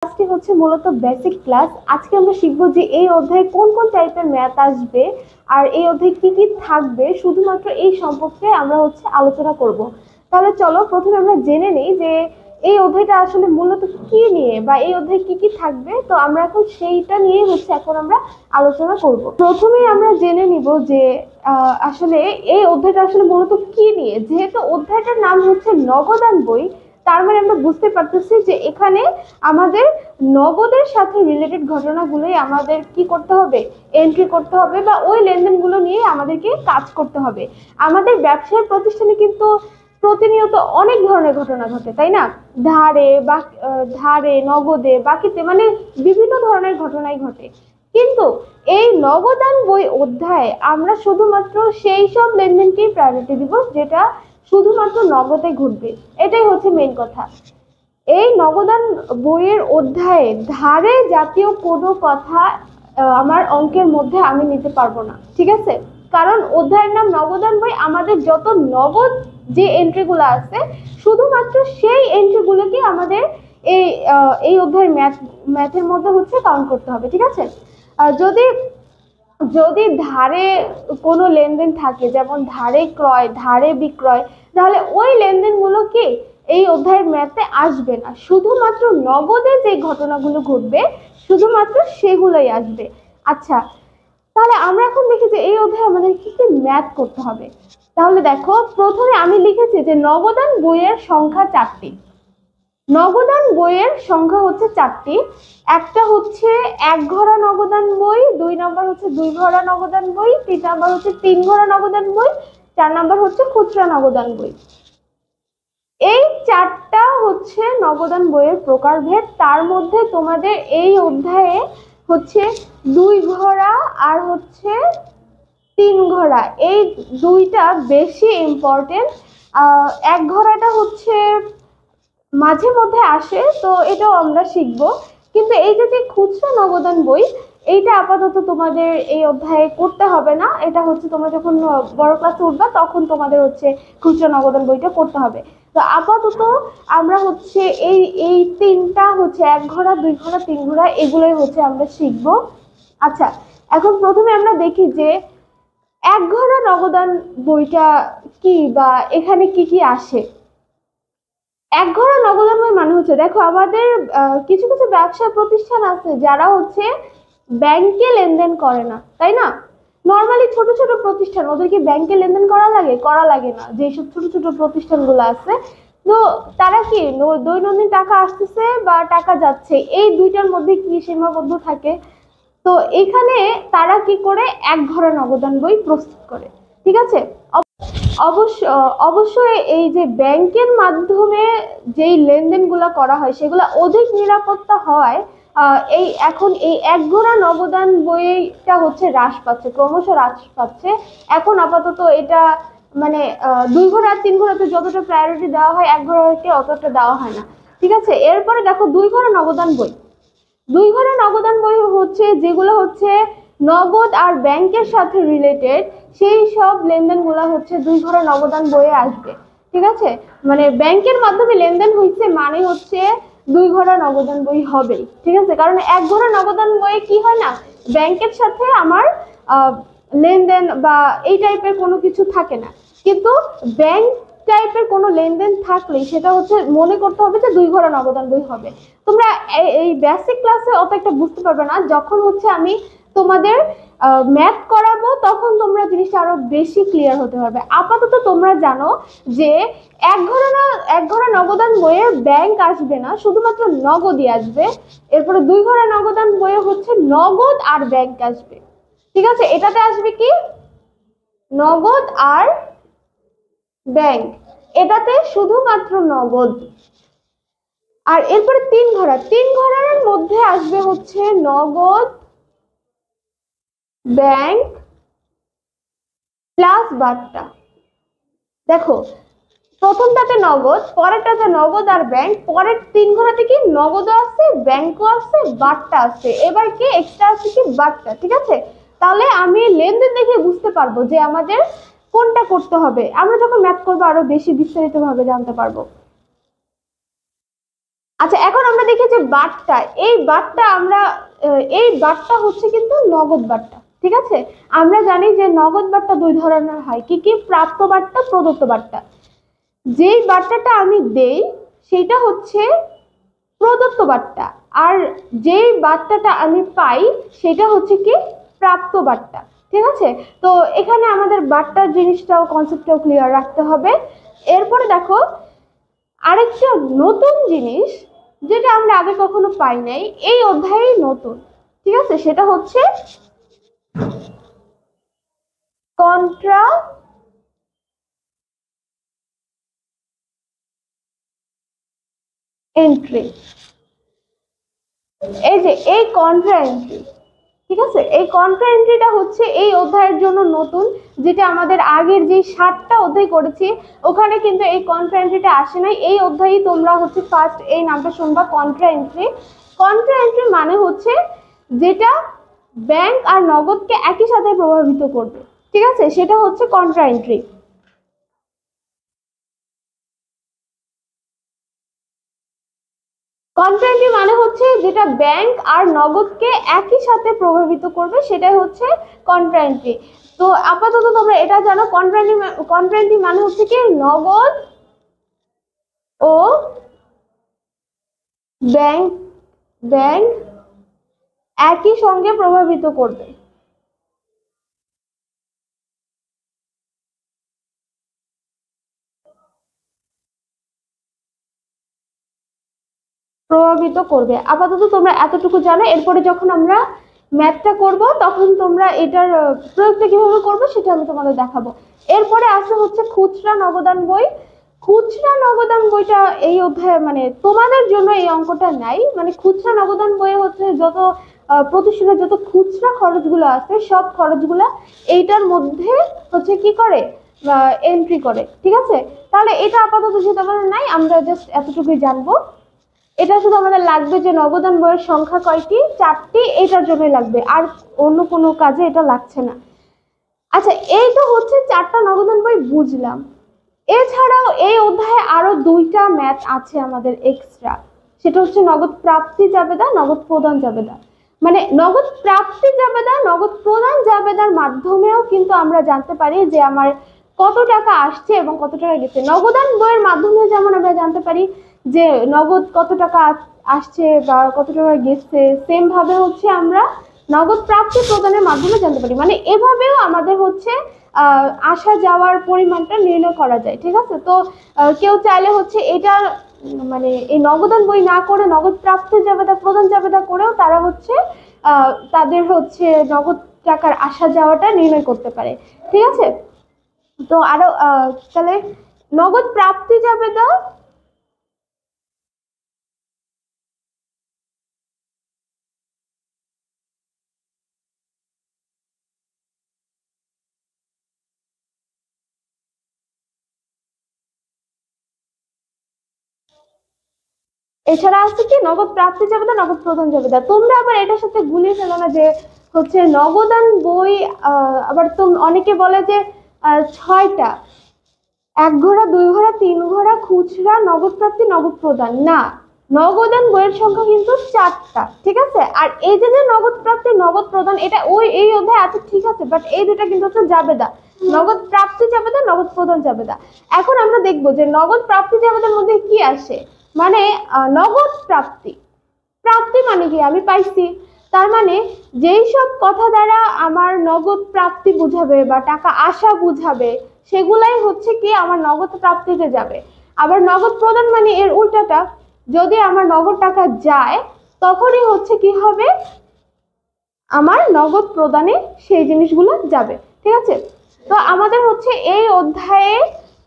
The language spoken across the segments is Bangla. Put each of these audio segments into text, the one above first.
আজকে হচ্ছে মূলত বেসিক ক্লাস। আজকে আমরা শিখবো যে এই অধ্যায়ে কোন কোন টাইপের ম্যাথ আসবে আর এই অধ্যায়ে কি কি থাকবে, শুধুমাত্র এই সম্পর্কে আমরা হচ্ছে আলোচনা করব। তাহলে চলো প্রথমে আমরা জেনে নিই যে এই অধ্যায়টা আসলে মূলত কি নিয়ে বা এই অধ্যায়ে কি কি থাকবে। তো আমরা এখন সেইটা নিয়ে হচ্ছে এখন আমরা আলোচনা করব। প্রথমেই আমরা জেনে নিব যে আসলে এই অধ্যায়টা আসলে মূলত কি নিয়ে। যেহেতু অধ্যায়টার নাম হচ্ছে নগদান বই, তার মানে আমরা বুঝতে পারতেছি যে এখানে আমাদের নগদের সাথে রিলেটেড ঘটনাগুলোই আমাদের কি করতে হবে, এন্ট্রি করতে হবে বা ওই লেনদেনগুলো নিয়ে আমাদেরকে কাজ করতে হবে। আমাদের ব্যবসায় প্রতিষ্ঠানে কিন্তু প্রতিনিয়ত অনেক ধরনের ঘটনা ঘটে, তাই না? ধারে বা ধারে নগদে বাকিতে, মানে বিভিন্ন ধরনের ঘটনাই ঘটে। কিন্তু এই নগদান বই অধ্যায়ে আমরা শুধুমাত্র সেই সব লেনদেনকেই প্রায়োরিটি দিব যেটা শুধুমাত্র নগদে ঘটবে। এটাই হচ্ছে মেইন কথা। এই নগদান বইয়ের অধ্যায়ে ধারে জাতীয় কোনো কথা আমার অঙ্কের মধ্যে আমি নিতে পারবো না, ঠিক আছে? কারণ অধ্যায়ের নাম নগদান বই, আমাদের যত নগদ যে এন্ট্রিগুলো আছে শুধুমাত্র সেই এন্ট্রিগুলোকে আমাদের এই এই অধ্যায়ের ম্যাথের মধ্যে হচ্ছে কাউন্ট করতে হবে, ঠিক আছে? যদি যদি ধারে কোনো লেনদেন থাকে, যেমন ধারে ক্রয় ধারে বিক্রয়, তাহলে ওই লেনদেনগুলো কি এই অধ্যায়ের ম্যাথে আসবে না। শুধুমাত্র নগদে যে ঘটনাগুলো ঘটবে শুধুমাত্র সেগুলোই আসবে। আচ্ছা, তাহলে আমরা এখন দেখি যে এই অধ্যায়ে আমাদের কি কি ম্যাথ করতে হবে। তাহলে দেখো, প্রথমে আমি লিখেছি যে নগদান বইয়ের সংখ্যা 4টি। নগদান বইয়ের সংখ্যা হচ্ছে 4টি। একটা হচ্ছে এক ঘরা নগদান বই, 2 নম্বর হচ্ছে 2 ঘরা নগদান বই, 3 নম্বর হচ্ছে 3 ঘরা নগদান বই, 4 নম্বর হচ্ছে খুচরা নগদান বই। এই 4টা হচ্ছে নগদান বইয়ের প্রকারভেদ। তার মধ্যে তোমাদের এই অধ্যায়ে হচ্ছে 2 ঘরা আর হচ্ছে 3 ঘরা, এই দুইটা বেশি ইম্পর্টেন্ট। এক ঘরাটা হচ্ছে মাঝে মধ্যে আসে, তো এটাও আমরা শিখবো। কিন্তু এই যে খুচরা নগদান বই, এইটা আপাতত তোমাদের এই অধ্যায়ে করতে হবে না। এটা হচ্ছে তোমরা যখন বড় ক্লাসে উঠবা তখন তোমাদের হচ্ছে খুচরা নগদান বইটা করতে হবে। তো আপাতত আমরা হচ্ছে এই এই তিনটা হচ্ছে এক ঘোড়া 2 ঘোড়া 3 ঘোড়া এগুলোই হচ্ছে আমরা শিখবো। আচ্ছা, এখন প্রথমে আমরা দেখি যে এক ঘোড়া নগদান বইটা কি বা এখানে কি কি আসে। এক ঘোড়া নগদান বই মানে হচ্ছে, দেখো আমাদের কিছু কিছু ব্যবসা প্রতিষ্ঠান আছে যারা হচ্ছে ব্যাংকে লেনদেন করে না, তাই না? নর্মালি ছোট ছোট প্রতিষ্ঠান, ওদেরকে ব্যাংকে লেনদেন করা লাগে? করা লাগে না। যেসব ছোট ছোট প্রতিষ্ঠানগুলো আছে, তো তারা কি দৈনন্দিন টাকা আসতেছে বা টাকা যাচ্ছে, এই দুইটার মধ্যে কি সীমাবদ্ধ থাকে। তো এখানে তারা কি করে এক ঘোড়া নগদান বই প্রস্তুত করে, ঠিক আছে? অবশ্যই এই যে ব্যাংকের মাধ্যমে যেই লেনদেনগুলো করা হয় সেগুলো অধিক নিরাপত্তা হয়। এই এখন এই এক ঘোড়া নগদান বইটা হচ্ছে হ্রাস পাচ্ছে, ক্রমশ হ্রাস পাচ্ছে। এখন আপাতত এটা মানে 2 ঘোড়া আর 3 ঘোড়াতে যতটা প্রায়োরিটি দেওয়া হয় এক ঘোড়াকে অতটা দেওয়া হয় না, ঠিক আছে? এরপরে দেখো 2 ঘোড়া নগদান বই। 2 ঘোড়া নগদান বই হচ্ছে যেগুলো হচ্ছে নগদ আর ব্যাংকের সাথে রিলেটেড, সেই সব লেনদেনগুলো হচ্ছে 2 ঘোড়া নগদান বইয়ে আসবে, ঠিক আছে? মানে ব্যাংকের মাধ্যমে লেনদেন হয়েছে মানে হচ্ছে 2 ঘোড়া নগদান বই হবেই, ঠিক আছে? কারণ এক ঘোড়া নগদান বইয়ে কি হয় না, ব্যাংকের সাথে আমার লেনদেন বা এই টাইপের কোনো কিছু থাকে না। কিন্তু ব্যাংক টাইপের কোনো লেনদেন থাকলে সেটা হচ্ছে মনে করতে হবে যে 2 ঘোড়া নগদান বই হবে। তোমরা এই বেসিক ক্লাসে অত একটা বুঝতে পারবে না, যখন হচ্ছে আমি তোমাদের ম্যাথ করাবো তখন তোমরা জিনিসটা আরো বেশি ক্লিয়ার হতে পারবে। আপাতত তোমরা জানো যে এক ঘোড়া নগদান বইয়ে ব্যাংক আসবে না, শুধুমাত্র নগদই আসবে। এরপরে 2 ঘোড়া নগদান বইয়ে হচ্ছে নগদ আর ব্যাংক আসবে, ঠিক আছে? এটাতে আসবে কি নগদ আর ব্যাংক, এটাতে শুধুমাত্র নগদ। আর এরপরে 3 ঘোড়া, 3 ঘোড়ার মধ্যে আসবে হচ্ছে নগদ, ব্যাংক প্লাস বাট্টা। দেখো, প্রথমটাতে নগদ, পরেরটাতে নগদ আর ব্যাংক, পরের 3 ঘোড়াতে কি নগদও আছে ব্যাংকও আছে বাট্টা আছে, এবার কি এক্সট্রা আছে কি বাট্টা, ঠিক আছে? তাহলে আমি লেনদেন দেখে বুঝতে পারবো যে আমাদের কোনটা করতে হবে। আমরা যখন ম্যাথ করবো আরো বেশি বিস্তারিত ভাবে জানতে পারবো। আচ্ছা, এখন আমরা দেখি যে বারটা, এই বারটা আমরা এই বারটা হচ্ছে কিন্তু নগদ বারটা। ঠিক আছে, আমরা জানি যে নগদ বারটা দুই ধরনের হয়, কি কি? প্রাপ্ত বার্তা, প্রদত্ত বার্তা। যেই বার্তাটা আমি দেই সেটা হচ্ছে প্রদত্ত বার্তা, আর যেই বার্তাটা আমি পাই সেটা হচ্ছে কি? প্রাপ্ত বার্তা। ঠিক আছে, তো এখানে আমাদের বার্তার জিনিসটাও, কনসেপ্টটাও ক্লিয়ার রাখতে হবে। এরপরে দেখো আরেকটা নতুন জিনিস যেটা আমরা আগে কখনো পাই নাই, এই অধ্যায়ে নতুন। ঠিক আছে, সেটা হচ্ছে কন্ট্রা এন্ট্রি। এই যে এই কন্ট্রা এন্ট্রি, ঠিক আছে, এই কন্ট্রা এন্ট্রিটা হচ্ছে এই অধ্যায়ের জন্য নতুন, যেটা আমাদের আগের যে 7টা অধ্যায় করেছি ওখানে কিন্তু এই কন্ট্রা এন্ট্রিটা আসে নাই। এই অধ্যায়ে তোমরা হচ্ছে ফার্স্ট এই নামটা শুনবা, কন্ট্রা এন্ট্রি। কন্ট্রা এন্ট্রি মানে হচ্ছে যেটা ব্যাংক আর নগদকে একই সাথে প্রভাবিত করবে। ঠিক আছে, সেটা হচ্ছে কন্ট্রা এন্ট্রি। কন্ট্রা এন্ট্রি মানে হচ্ছে যেটা ব্যাংক আর নগদকে একই সাথে প্রভাবিত করবে, সেটাই হচ্ছে কন্ট্রা এন্ট্রি। তো আপাতত তোমরা এটা জানো, কন্ট্রা এন্ট্রি মানে হচ্ছে কি? নগদ ও ব্যাংক ব্যাংক একই সঙ্গে প্রভাবিত করবে। প্রভাবিত করবে, আপাতত তোমরা এতটুকু জানো। এরপরে যখন আমরা ম্যাথটা করব তখন তোমরা এটার প্রয়োগটা কিভাবে করবো সেটা আমি তোমাদের দেখাবো। এরপরে আসে হচ্ছে খুচরা নগদান বই। খুচরা নগদান বইটা এই অধ্যায়ে মানে তোমাদের জন্য এই অঙ্কটা নাই। মানে খুচরা নগদান বইয়ে হচ্ছে যত প্রতিষ্ঠানের যত খুচরা খরচগুলো আছে সব খরচগুলো এইটার মধ্যে হচ্ছে কি করে? এন্ট্রি করে। ঠিক আছে, তাহলে এটা আপাতত যেহেতু আমাদের নাই, আমরা জাস্ট এতটুকুই জানবো। এটা শুধু আমাদের লাগবে যে নগদান বইয়ের সংখ্যা কয়টি? 4টি, এটার জন্যই লাগবে, আর অন্য কোনো কাজে এটা লাগছে না। আচ্ছা, এই তো হচ্ছে 4টা নগদান বই বুঝলাম। এছাড়াও এই অধ্যায়ে আরো 2টা ম্যাথ আছে আমাদের এক্সট্রা, সেটা হচ্ছে নগদ প্রাপ্তি জাবেদা, নগদ প্রদান জাবেদা। মানে নগদ প্রাপ্তি জাবেদা, নগদ প্রদান জাবেদার মাধ্যমেও কিন্তু আমরা জানতে পারি যে আমার কত টাকা আসছে এবং কত টাকা গেছে। নগদান বইয়ের মাধ্যমে যেমন আমরা জানতে পারি যে নগদ কত টাকা আসছে বা কত টাকা গেছে, সেম ভাবে হচ্ছে আমরা নগদ প্রাপ্তি প্রদানের মাধ্যমে জানতে পারি। মানে এভাবেও আমাদের হচ্ছে আসা যাওয়ার পরিমাণটা নির্ণয় করা যায়। ঠিক আছে, তো কেউ চাইলে হচ্ছে এটা মানে এই নগদান বই না করে নগদ প্রাপ্তি জাবেদা, প্রদান জাবেদা করেও তারা হচ্ছে তাদের হচ্ছে নগদ টাকার আসা যাওয়াটা নির্ণয় করতে পারে। ঠিক আছে, তো আরো তাহলে নগদ প্রাপ্তি জাবেদা এছাড়া আছে কি? নগদ প্রাপ্তি জাবেদা, নগদ প্রদান জাবেদা। তোমরা আবার এটার সাথে গুলিয়ে ফেলো না যে হচ্ছে নগদান বই আবার অনেকে বলে যে 6টা, 1 ঘোড়া, 2 ঘোড়া, 3 ঘোড়া খুচরা নগদ প্রাপ্তি, নগদ প্রদান। না, নগদান বইয়ের সংখ্যা কিন্তু 4টা। ঠিক আছে, আর এই যে যে নগদ প্রাপ্তি, নগদ প্রদান, এটা ওই এই অধ্যায়ে আছে, ঠিক আছে, বাট এই দুটা কিন্তু হচ্ছে জাবেদা। নগদ প্রাপ্তি জাবেদা, নগদ প্রদান জাবেদা। এখন আমরা দেখবো যে নগদ প্রাপ্তি জাবেদার মধ্যে কি আসে। মানে নগদ প্রাপ্তি, প্রাপ্তি মানে কি? আমি পাইছি। তার মানে যেই সব কথা দ্বারা আমার নগদ প্রাপ্তি বুঝাবে বা টাকা আসা বুঝাবে সেগুলাই হচ্ছে কি আমার নগদ প্রাপ্তিতে যাবে। আবার নগদ প্রদান মানে এর উল্টাটা, যদি আমার নগদ টাকা যায় তখনই হচ্ছে কি হবে? আমার নগদ প্রদানে সেই জিনিসগুলো যাবে। ঠিক আছে, তো আমাদের হচ্ছে এই অধ্যায়ে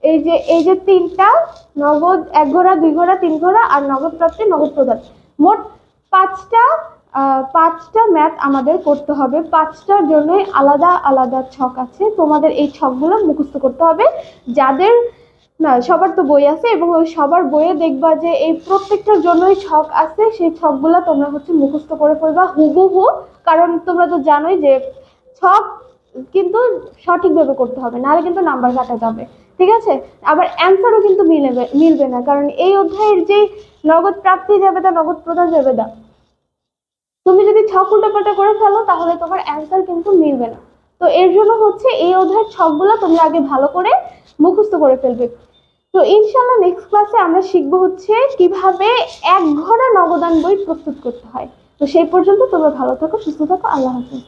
এই যে 3টা নগদ, 1 ঘোড়া, 2 ঘোড়া, 3 ঘোড়া আর নগদ প্রাপ্তি, নগদ প্রদান, মোট 5টা ম্যাথ আমাদের করতে হবে। 5টার জন্যই আলাদা আলাদা ছক আছে, তোমাদের এই ছকগুলো মুখস্থ করতে হবে। যাদের না, সবার তো বই আছে এবং ওই সবার বইয়ে দেখবা যে এই প্রত্যেকটার জন্যই ছক আছে, সেই ছকগুলো তোমরা হচ্ছে মুখস্থ করে ফেলবা হুবহু। কারণ তোমরা তো জানোই যে ছক কিন্তু সঠিকভাবে করতে হবে, নাহলে কিন্তু নাম্বার কাটা যাবে। ঠিক আছে? আবার অ্যান্সারও কিন্তু মিলবে না, কারণ এই অধ্যায়ের যে নগদ প্রাপ্তি যাবে না, নগদ প্রদান যাবে না, তুমি যদি ছক উল্টাপাল্টা করে ফেলো তাহলে তোমার অ্যান্সার কিন্তু মিলবে না। তো এর জন্য হচ্ছে এই অধ্যায়ের ছকগুলো তোমরা আগে ভালো করে মুখস্থ করে ফেলবে। তো ইনশাআল্লাহ নেক্সট ক্লাসে আমরা শিখবো হচ্ছে কিভাবে এক ঘোড়া নগদান বই প্রস্তুত করতে হয়। তো সেই পর্যন্ত তোমরা ভালো থাকো, সুস্থ থাকো, আল্লাহ হাফেজ।